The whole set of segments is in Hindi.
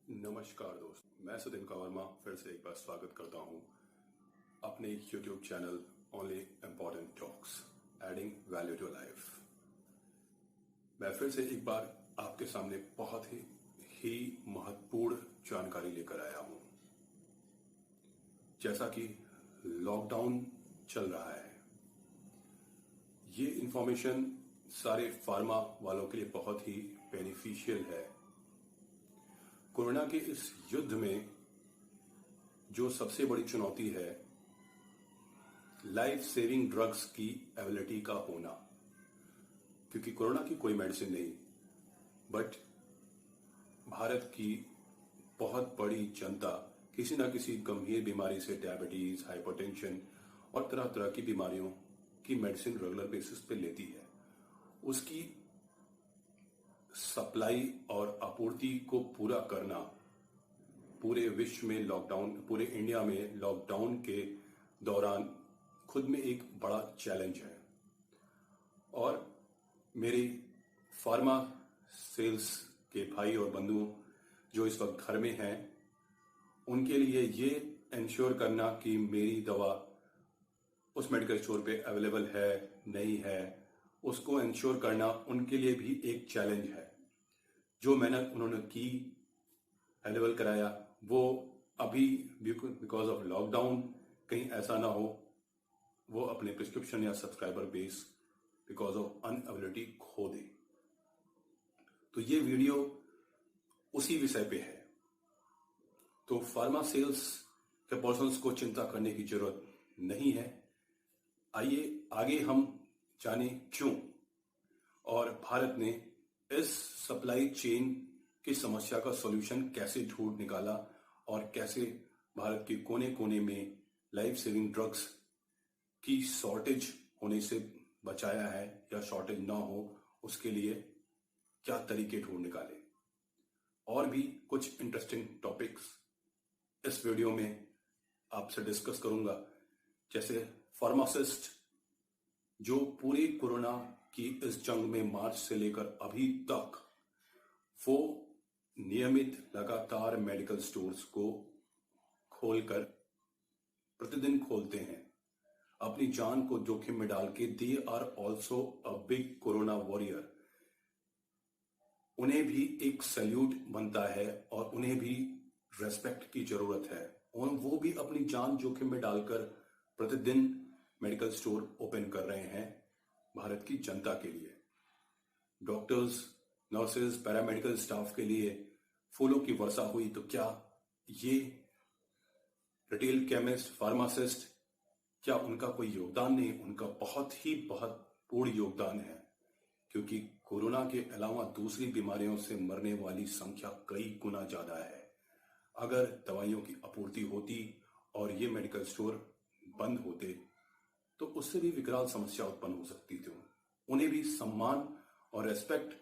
नमस्कार दोस्त, मैं सुदिन का वर्मा फिर से एक बार स्वागत करता हूं अपने YouTube channel only important talks adding value to life. मैं फिर से एक बार आपके सामने बहुत ही महत्वपूर्ण जानकारी लेकर आया हूं। जैसा कि लॉकडाउन चल रहा है, ये इंफॉर्मेशन सारे फार्मा वालों के लिए बहुत ही बेनिफिशियल है। कोरोना के इस युद्ध में जो सबसे बड़ी चुनौती है, लाइफ सेविंग ड्रग्स की अवेलेबिलिटी का होना। क्योंकि कोरोना की कोई मेडिसिन नहीं, बट भारत की बहुत बड़ी जनता किसी न किसी गंभीर बीमारी से, डायबिटीज, हाइपरटेंशन और तरह तरह की बीमारियों की मेडिसिन रेगुलर बेसिस पे लेती है। उसकी सप्लाई और आपूर्ति को पूरा करना पूरे विश्व में लॉकडाउन, पूरे इंडिया में लॉकडाउन के दौरान खुद में एक बड़ा चैलेंज है। और मेरे फार्मा सेल्स के भाई और बंधु जो इस वक्त घर में हैं, उनके लिए ये इंश्योर करना कि मेरी दवा उस मेडिकल स्टोर पे अवेलेबल है नहीं है, उसको इंश्योर करना उनके लिए भी एक चैलेंज है। जो मेहनत उन्होंने की, अवेलेबल कराया, वो अभी बिकॉज ऑफ लॉकडाउन कहीं ऐसा ना हो वो अपने प्रिस्क्रिप्शन या subscriber base because of unavailability खो दे। तो ये वीडियो उसी विषय पे है। तो फार्मा सेल्स के पर्सन्स को चिंता करने की जरूरत नहीं है। आइए आगे हम जाने क्यों और भारत ने इस सप्लाई चेन की समस्या का सॉल्यूशन कैसे ढूंढ निकाला और कैसे भारत के कोने कोने में लाइफ सेविंग ड्रग्स की शॉर्टेज होने से बचाया है, या शॉर्टेज ना हो उसके लिए क्या तरीके ढूंढ निकाले। और भी कुछ इंटरेस्टिंग टॉपिक्स इस वीडियो में आपसे डिस्कस करूंगा। जैसे फार्मासिस्ट जो पूरी कोरोना की इस जंग में मार्च से लेकर अभी तक वो नियमित लगातार मेडिकल स्टोर्स को खोलकर प्रतिदिन खोलते हैं, अपनी जान को जोखिम में डाल के। They are also a big corona warrior. उन्हें भी एक सैल्यूट बनता है और उन्हें भी रेस्पेक्ट की जरूरत है। और वो भी अपनी जान जोखिम में डालकर प्रतिदिन मेडिकल स्टोर ओपन कर रहे हैं भारत की जनता के लिए। डॉक्टर्स, नर्सेज, पैरामेडिकल स्टाफ के लिए फूलों की वर्षा हुई, तो क्या ये रिटेल केमिस्ट, फार्मासिस्ट, क्या उनका कोई योगदान नहीं? उनका बहुत पूर्ण योगदान है। क्योंकि कोरोना के अलावा दूसरी बीमारियों से मरने वाली संख्या कई गुना ज्यादा है। अगर दवाइयों की आपूर्ति होती और ये मेडिकल स्टोर बंद होते तो उससे भी विकराल समस्या उत्पन्न हो सकती थी। उन्हें भी सम्मान और रेस्पेक्ट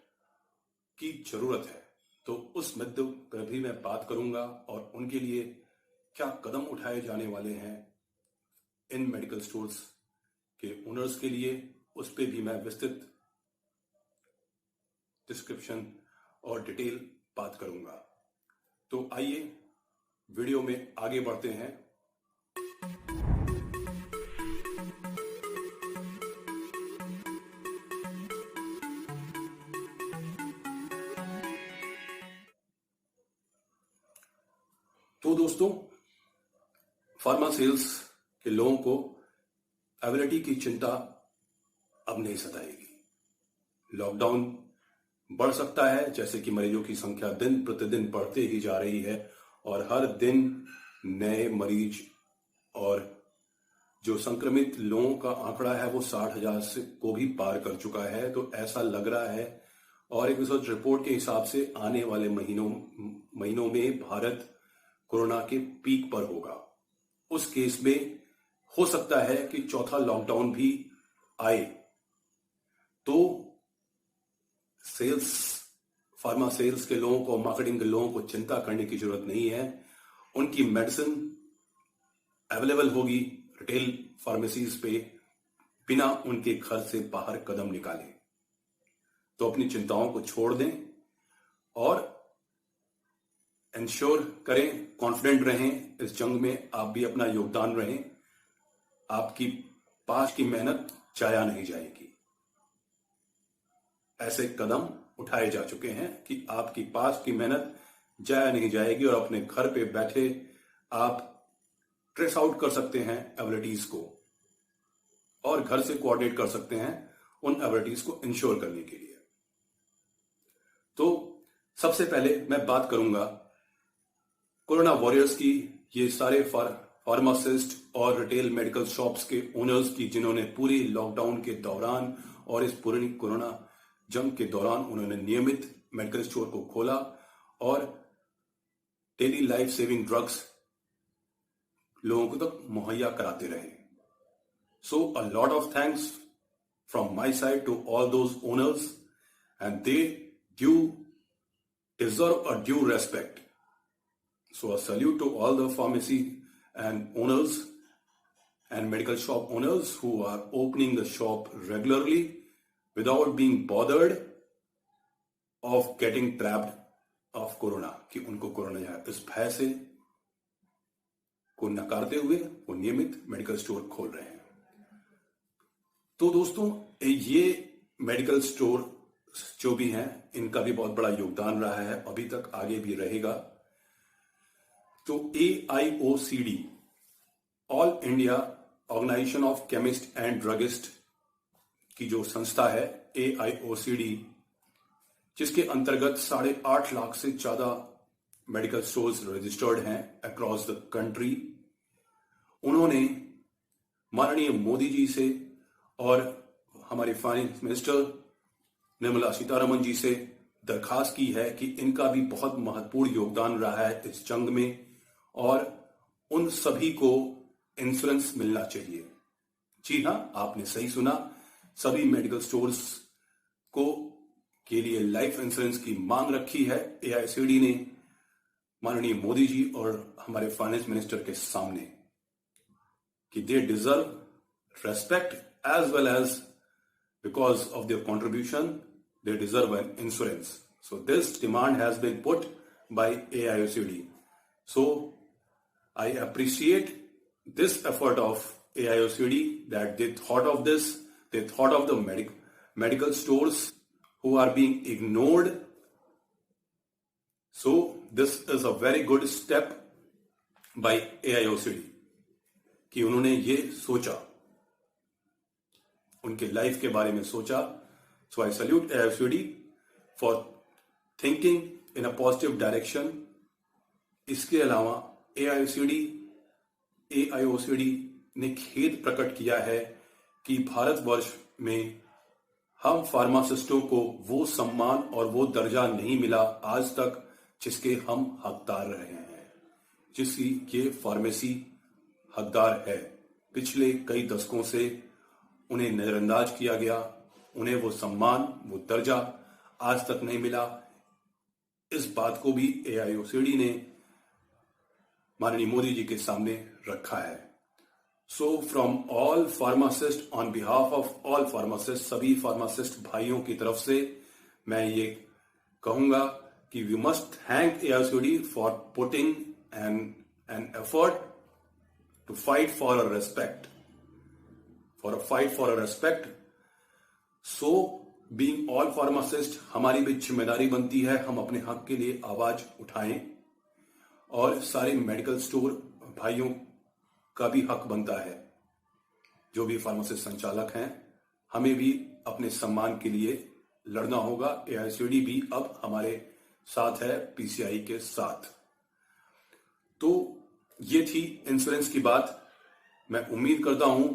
की जरूरत है। तो उस मुद्दे पर भी मैं बात करूंगा और उनके लिए क्या कदम उठाए जाने वाले हैं इन मेडिकल स्टोर्स के ओनर्स के लिए, उस पर भी मैं विस्तृत डिस्क्रिप्शन और डिटेल बात करूंगा। तो आइए वीडियो में आगे बढ़ते हैं। तो दोस्तों, फार्मा सेल्स के लोगों को अवेलेबिलिटी की चिंता अब नहीं सताएगी। लॉकडाउन बढ़ सकता है, जैसे कि मरीजों की संख्या दिन प्रतिदिन बढ़ते ही जा रही है और हर दिन नए मरीज और जो संक्रमित लोगों का आंकड़ा है वो 60,000 से को भी पार कर चुका है। तो ऐसा लग रहा है, और एक रिसर्च रिपोर्ट के हिसाब से आने वाले महीनों में भारत कोरोना के पीक पर होगा। उस केस में हो सकता है कि चौथा लॉकडाउन भी आए। तो सेल्स, फार्मा सेल्स के लोगों को, मार्केटिंग के लोगों को चिंता करने की जरूरत नहीं है। उनकी मेडिसिन अवेलेबल होगी रिटेल फार्मेसीज पे बिना उनके घर से बाहर कदम निकाले। तो अपनी चिंताओं को छोड़ दें और इंश्योर करें, कॉन्फिडेंट रहें, इस जंग में आप भी अपना योगदान रहें। आपकी पास्ट की मेहनत जाया नहीं जाएगी। ऐसे कदम उठाए जा चुके हैं कि आपकी पास्ट की मेहनत जाया नहीं जाएगी और अपने घर पे बैठे आप ट्रेस आउट कर सकते हैं एबिलिटीज को और घर से कोऑर्डिनेट कर सकते हैं उन एबिलिटीज को इंश्योर करने के लिए। तो सबसे पहले मैं बात करूंगा कोरोना वॉरियर्स की, ये सारे फार्मासिस्ट और रिटेल मेडिकल शॉप्स के ओनर्स की, जिन्होंने पूरी लॉकडाउन के दौरान और इस पूरी कोरोना जंग के दौरान उन्होंने नियमित मेडिकल स्टोर को खोला और डेली लाइफ सेविंग ड्रग्स लोगों को तक मुहैया कराते रहे। So a lot of thanks from my side to all those owners and they deserve a due respect. So a salute to all the pharmacy and owners and medical shop owners who are opening the shop regularly without being bothered of getting trapped of corona, कि उनको कोरोना जाए इस भय से को नकारते हुए वो नियमित मेडिकल स्टोर खोल रहे हैं। तो दोस्तों, ये मेडिकल स्टोर जो भी हैं, इनका भी बहुत बड़ा योगदान रहा है, अभी तक आगे भी रहेगा। तो AIOCD, All India Organisation of Chemist and Druggist की जो संस्था है AIOCD, जिसके अंतर्गत 8.5 लाख से ज्यादा मेडिकल स्टोर्स रजिस्टर्ड हैं अक्रॉस द कंट्री, उन्होंने माननीय मोदी जी से और हमारे फाइनेंस मिनिस्टर निर्मला सीतारमण जी से दरखास्त की है कि इनका भी बहुत महत्वपूर्ण योगदान रहा है इस जंग में और उन सभी को इंश्योरेंस मिलना चाहिए। जी हां, आपने सही सुना, सभी मेडिकल स्टोर्स को के लिए लाइफ इंश्योरेंस की मांग रखी है AIOCD ने माननीय मोदी जी और हमारे फाइनेंस मिनिस्टर के सामने, कि they deserve respect as well as because of their contribution they deserve an insurance. So this demand has been put by AIOCD. So I appreciate this effort of AIOCD that they thought of this, they thought of the medical stores who are being ignored. So this is a very good step by AIOCD कि उन्होंने ये सोचा, उनके लाइफ के बारे में सोचा। So I salute AIOCD for thinking in a positive direction. इसके अलावा AIOCD ने खेद प्रकट किया है कि भारतवर्ष में हम फार्मासिस्टों को वो सम्मान और वो दर्जा नहीं मिला आज तक जिसके हम हकदार रहे हैं, जिसकी ये फार्मेसी हकदार है। पिछले कई दशकों से उन्हें नजरअंदाज किया गया, उन्हें वो सम्मान, वो दर्जा आज तक नहीं मिला। इस बात को भी AIOCD ने माननीय मोदी जी के सामने रखा है। So from all pharmacist, on behalf of all pharmacist, सभी फार्मासिस्ट भाइयों की तरफ से मैं ये कहूंगा कि we must thank AIOCD for putting an effort to fight for a respect, for a fight for a respect. So being all pharmacist, हमारी भी जिम्मेदारी बनती है हम अपने हक के लिए आवाज उठाएं और सारे मेडिकल स्टोर भाइयों का भी हक बनता है, जो भी फार्मासिस्ट संचालक हैं, हमें भी अपने सम्मान के लिए लड़ना होगा। AIOCD भी अब हमारे साथ है, PCI के साथ। तो ये थी इंश्योरेंस की बात। मैं उम्मीद करता हूं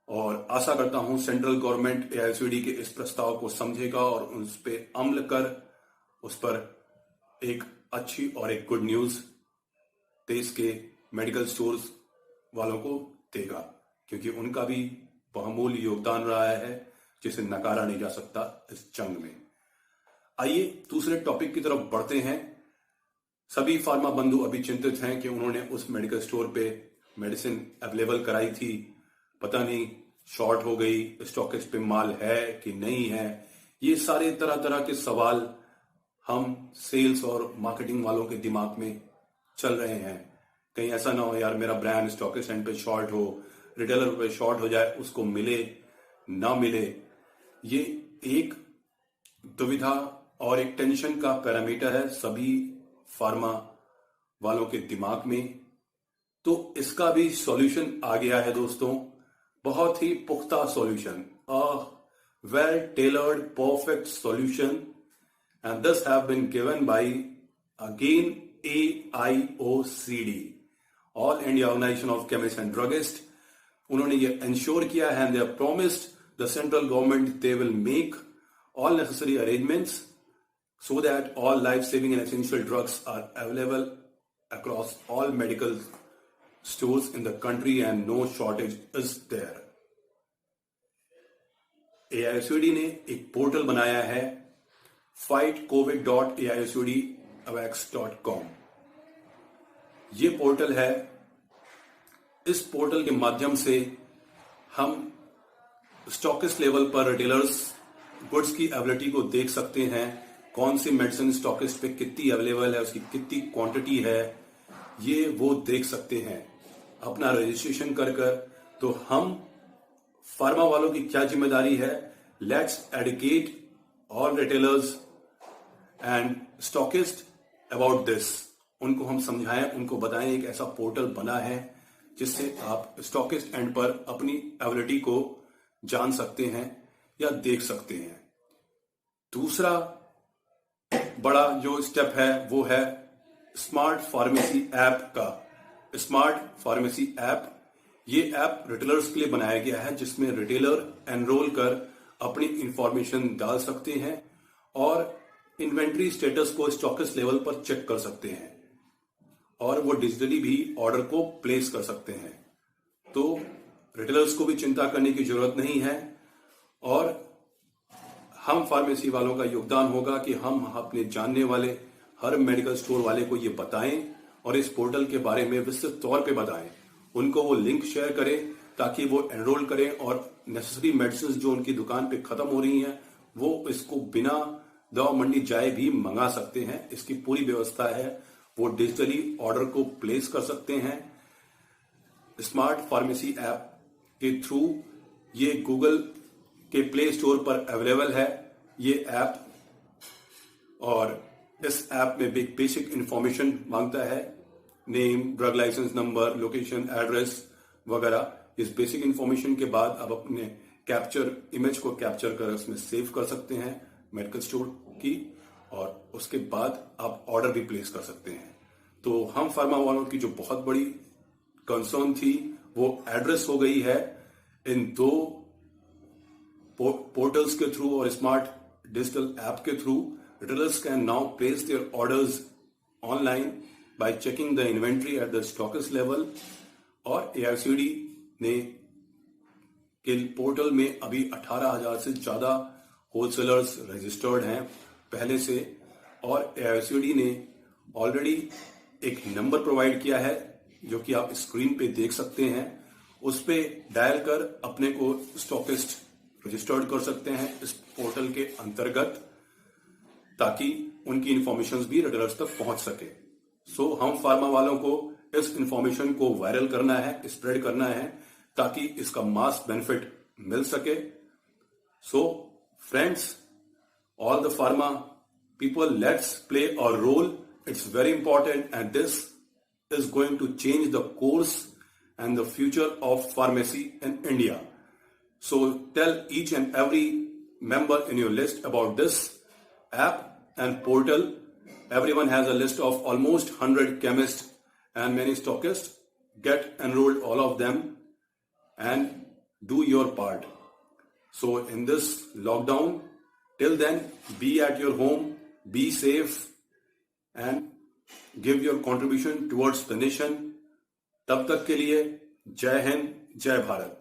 और आशा करता हूं सेंट्रल गवर्नमेंट AIOCD के इस प्रस्ताव को समझेगा और उस पर अमल कर उस पर एक अच्छी और एक गुड न्यूज देश के मेडिकल स्टोर्स वालों को देगा, क्योंकि उनका भी बहुमूल्य योगदान रहा है जिसे नकारा नहीं जा सकता इस जंग में। आइए दूसरे टॉपिक की तरफ बढ़ते हैं। सभी फार्मा बंधु अभी चिंतित हैं कि उन्होंने उस मेडिकल स्टोर पे मेडिसिन अवेलेबल कराई थी, पता नहीं शॉर्ट हो गई, स्टॉकेज पे माल है कि नहीं है। ये सारे तरह तरह के सवाल हम सेल्स और मार्केटिंग वालों के दिमाग में चल रहे हैं। कहीं ऐसा ना हो यार मेरा ब्रांड स्टॉकिस्ट एंड पे शॉर्ट हो, रिटेलर पे शॉर्ट हो जाए, उसको मिले ना मिले। ये एक दुविधा और एक टेंशन का पैरामीटर है सभी फार्मा वालों के दिमाग में। तो इसका भी सॉल्यूशन आ गया है दोस्तों, बहुत ही पुख्ता solution, a well tailored perfect solution, and this have been given by again AIOCD, All India Organisation of Chemist and Druggist. उन्होंने ये इंश्योर किया है and they have promised the central government they will make all necessary arrangements so that all life-saving and essential drugs are available across all medical stores in the country and no shortage is there. AIOCD ने एक पोर्टल बनाया है fightcovid.aiocdavax.com। ये पोर्टल है, इस पोर्टल के माध्यम से हम स्टॉकिस्ट लेवल पर रिटेलर्स गुड्स की अवेलेबिलिटी को देख सकते हैं, कौन सी मेडिसिन स्टॉकिस्ट पे कितनी अवेलेबल है, उसकी कितनी क्वांटिटी है, ये वो देख सकते हैं अपना रजिस्ट्रेशन कर कर। तो हम फार्मा वालों की क्या जिम्मेदारी है, let's educate all retailers and stockist about this. उनको हम समझाएं, उनको बताएं एक ऐसा पोर्टल बना है जिससे आप स्टॉकिस्ट एंड पर अपनी अवेलेबिलिटी को जान सकते हैं या देख सकते हैं। दूसरा बड़ा जो स्टेप है वो है स्मार्ट फार्मेसी ऐप का। स्मार्ट फार्मेसी ऐप, ये ऐप रिटेलर्स के लिए बनाया गया है जिसमें रिटेलर एनरोल कर अपनी इंफॉर्मेशन डाल सकते हैं और इन्वेंट्री स्टेटस को स्टॉकिस्ट लेवल पर चेक कर सकते हैं और वो डिजिटली भी ऑर्डर को प्लेस कर सकते हैं। तो रिटेलर्स को भी चिंता करने की जरूरत नहीं है और हम फार्मेसी वालों का योगदान होगा कि हम अपने जानने वाले हर मेडिकल स्टोर वाले को ये बताएं और इस पोर्टल के बारे में विस्तृत तौर पे बताएं, उनको वो लिंक शेयर करें ताकि वो एनरोल करें और नेसेसरी मेडिसिन जो उनकी दुकान पे खत्म हो रही हैं वो इसको बिना दवा मंडी जाए भी मंगा सकते हैं। इसकी पूरी व्यवस्था है, वो डिजिटली ऑर्डर को प्लेस कर सकते हैं। स्मार्ट फार्मेसी ऐप के थ्रू ये गूगल के प्ले स्टोर पर अवेलेबल है ये ऐप, और इस ऐप में बेसिक इंफॉर्मेशन मांगता है, name, drug licence number, location, address वगैरह। इस बेसिक इंफॉर्मेशन के बाद आप अपने इमेज को कैप्चर कर उसमें सेव कर सकते हैं मेडिकल स्टोर की, और उसके बाद आप ऑर्डर भी प्लेस कर सकते हैं। तो हम फार्मा वालों की जो बहुत बड़ी कंसर्न थी वो एड्रेस हो गई है इन दो पोर्टल्स के थ्रू और स्मार्ट डिजिटल ऐप के through. Retailers can now place their orders online by checking the inventory at the stockist level, और AIOCD ने के पोर्टल में अभी 18,000 से ज्यादा होलसेलर्स रजिस्टर्ड हैं पहले से, और AIOCD ने ऑलरेडी एक नंबर प्रोवाइड किया है जो कि आप स्क्रीन पे देख सकते हैं। उस पे डायल कर अपने को स्टॉकिस्ट रजिस्टर्ड कर सकते हैं इस पोर्टल के अंतर्गत, ताकि उनकी इंफॉर्मेशन भी रिटेलर्स तक पहुंच सके। सो हम फार्मा वालों को इस इंफॉर्मेशन को वायरल करना है, स्प्रेड करना है, ताकि इसका मास बेनिफिट मिल सके। So friends, all the pharma people, let's play a role. It's very important and this is going to change the course and the future of pharmacy in India. So tell each and every member in your list about this app and portal. Everyone has a list of almost 100 chemists and many stockists. Get enrolled, all of them, and do your part. So in this lockdown, till then, be at your home, be safe, and give your contribution towards the nation. तब तक के लिए जय हिंद, जय भारत।